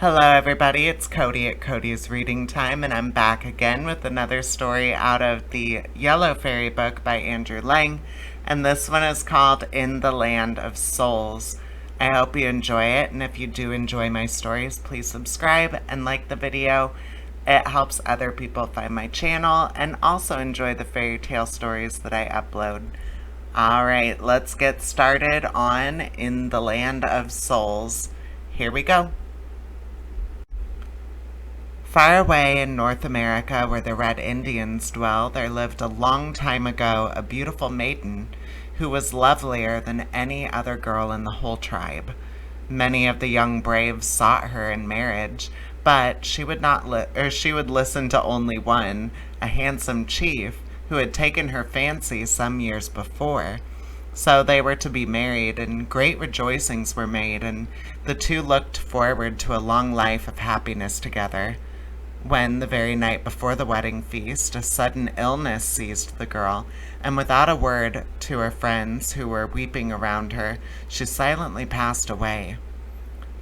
Hello, everybody. It's Cody at Cody's Reading Time, and I'm back again with another story out of the Yellow Fairy book by Andrew Lang, and this one is called In the Land of Souls. I hope you enjoy it, and if you do enjoy my stories, please subscribe and like the video. It helps other people find my channel and also enjoy the fairy tale stories that I upload. Alright, let's get started on In the Land of Souls. Here we go. Far away in North America, where the Red Indians dwell, there lived a long time ago a beautiful maiden who was lovelier than any other girl in the whole tribe. Many of the young braves sought her in marriage, but she would listen to only one, a handsome chief who had taken her fancy some years before. So they were to be married, and great rejoicings were made, and the two looked forward to a long life of happiness together. When, the very night before the wedding feast, a sudden illness seized the girl, and without a word to her friends who were weeping around her, she silently passed away.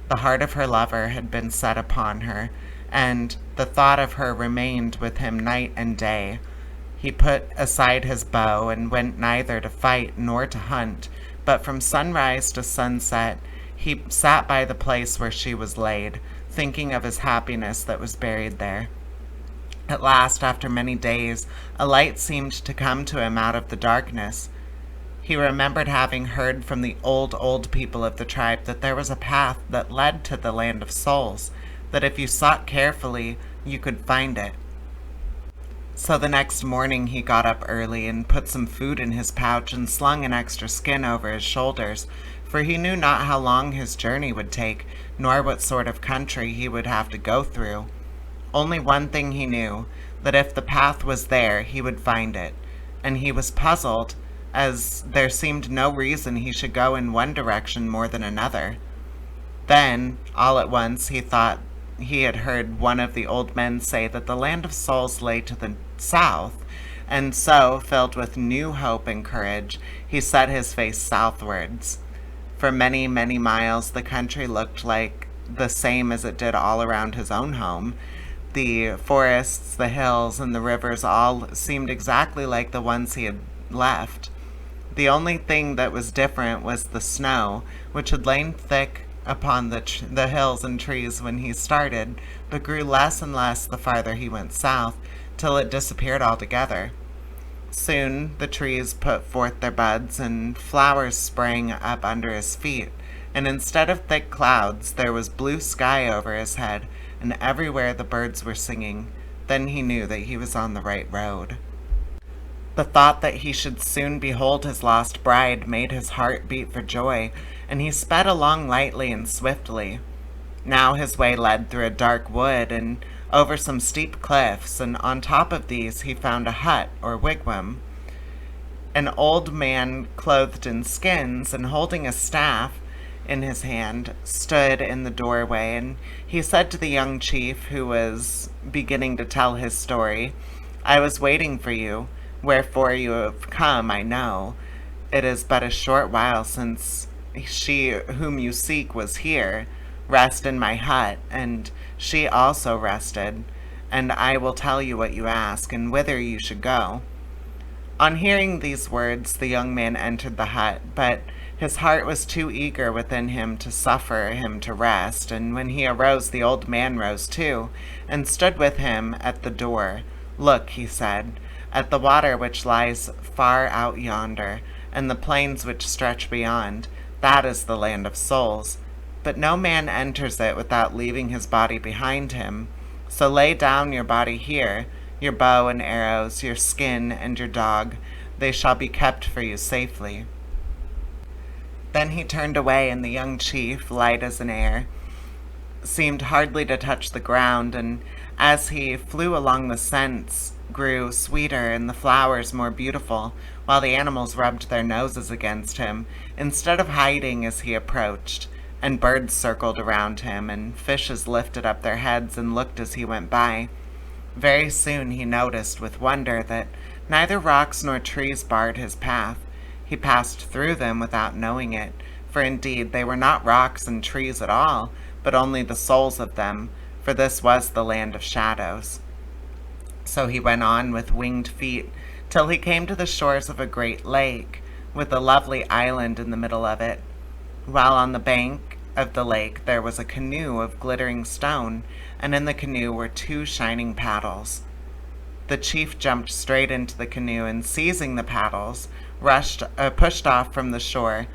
The heart of her lover had been set upon her, and the thought of her remained with him night and day. He put aside his bow and went neither to fight nor to hunt, but from sunrise to sunset he sat by the place where she was laid, thinking of his happiness that was buried there. At last, after many days, a light seemed to come to him out of the darkness. He remembered having heard from the old people of the tribe that there was a path that led to the land of souls, that if you sought carefully, you could find it. So the next morning he got up early and put some food in his pouch and slung an extra skin over his shoulders, for he knew not how long his journey would take, nor what sort of country he would have to go through. Only one thing he knew, that if the path was there, he would find it, and he was puzzled, as there seemed no reason he should go in one direction more than another. Then, all at once, he thought he had heard one of the old men say that the land of souls lay to the south, and so, filled with new hope and courage, he set his face southwards. For many, many miles the country looked like the same as it did all around his own home. The forests, the hills, and the rivers all seemed exactly like the ones he had left. The only thing that was different was the snow, which had lain thick upon the hills and trees when he started, but grew less and less the farther he went south, till it disappeared altogether. Soon the trees put forth their buds, and flowers sprang up under his feet, and instead of thick clouds there was blue sky over his head, and everywhere the birds were singing. Then he knew that he was on the right road. The thought that he should soon behold his lost bride made his heart beat for joy, and he sped along lightly and swiftly. Now his way led through a dark wood and over some steep cliffs, and on top of these he found a hut or wigwam. An old man clothed in skins and holding a staff in his hand stood in the doorway, and he said to the young chief, who was beginning to tell his story, "I was waiting for you, wherefore you have come, I know. It is but a short while since she whom you seek was here. Rest in my hut, and she also rested, and I will tell you what you ask, and whither you should go." On hearing these words, the young man entered the hut, but his heart was too eager within him to suffer him to rest, and when he arose, the old man rose too, and stood with him at the door. "Look," he said, "at the water which lies far out yonder, and the plains which stretch beyond. That is the land of souls. But no man enters it without leaving his body behind him. So lay down your body here, your bow and arrows, your skin and your dog. They shall be kept for you safely." Then he turned away, and the young chief, light as an air, seemed hardly to touch the ground, and as he flew along the scents grew sweeter and the flowers more beautiful, while the animals rubbed their noses against him, instead of hiding as he approached, and birds circled around him, and fishes lifted up their heads and looked as he went by. Very soon he noticed with wonder that neither rocks nor trees barred his path. He passed through them without knowing it, for indeed they were not rocks and trees at all, but only the souls of them, for this was the land of shadows. So he went on with winged feet till he came to the shores of a great lake, with a lovely island in the middle of it, while on the bank of the lake there was a canoe of glittering stone, and in the canoe were two shining paddles. The chief jumped straight into the canoe and, seizing the paddles, pushed off from the shore,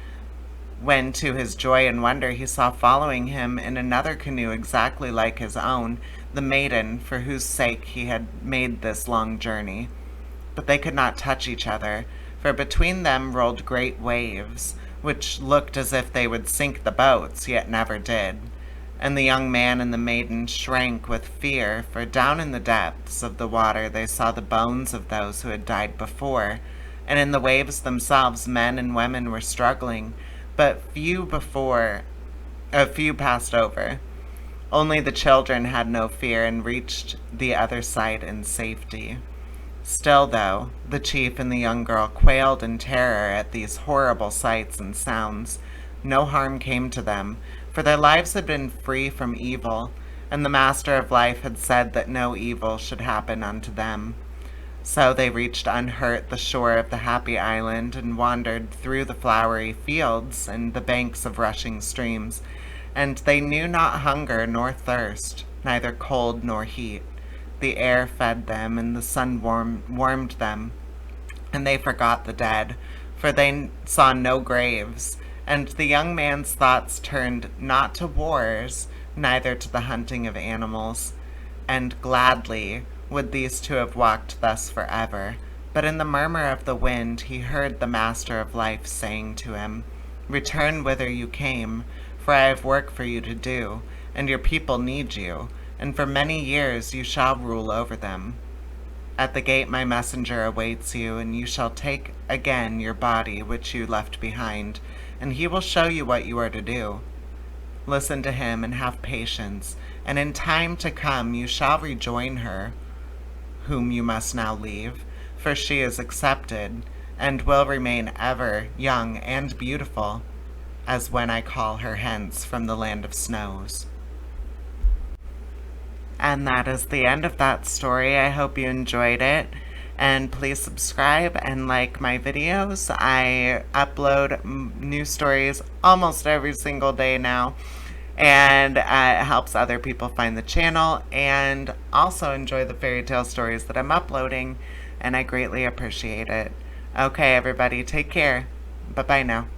when to his joy and wonder he saw following him in another canoe exactly like his own the maiden for whose sake he had made this long journey. But they could not touch each other, for between them rolled great waves, which looked as if they would sink the boats, yet never did. And the young man and the maiden shrank with fear, for down in the depths of the water they saw the bones of those who had died before, and in the waves themselves men and women were struggling, but few passed over. Only the children had no fear and reached the other side in safety. Still, though, the chief and the young girl quailed in terror at these horrible sights and sounds, no harm came to them, for their lives had been free from evil, and the Master of Life had said that no evil should happen unto them. So they reached unhurt the shore of the happy island, and wandered through the flowery fields and the banks of rushing streams, and they knew not hunger nor thirst, neither cold nor heat. The air fed them, and the sun warmed them, and they forgot the dead, for they saw no graves. And the young man's thoughts turned not to wars, neither to the hunting of animals. And gladly would these two have walked thus forever. But in the murmur of the wind he heard the Master of Life saying to him, "Return whither you came, for I have work for you to do, and your people need you, and for many years you shall rule over them. At the gate my messenger awaits you, and you shall take again your body which you left behind, and he will show you what you are to do. Listen to him and have patience, and in time to come you shall rejoin her, whom you must now leave, for she is accepted, and will remain ever young and beautiful, as when I call her hence from the land of snows." And that is the end of that story. I hope you enjoyed it. And please subscribe and like my videos. I upload new stories almost every single day now. And it helps other people find the channel and also enjoy the fairy tale stories that I'm uploading. And I greatly appreciate it. Okay, everybody, take care. Bye-bye now.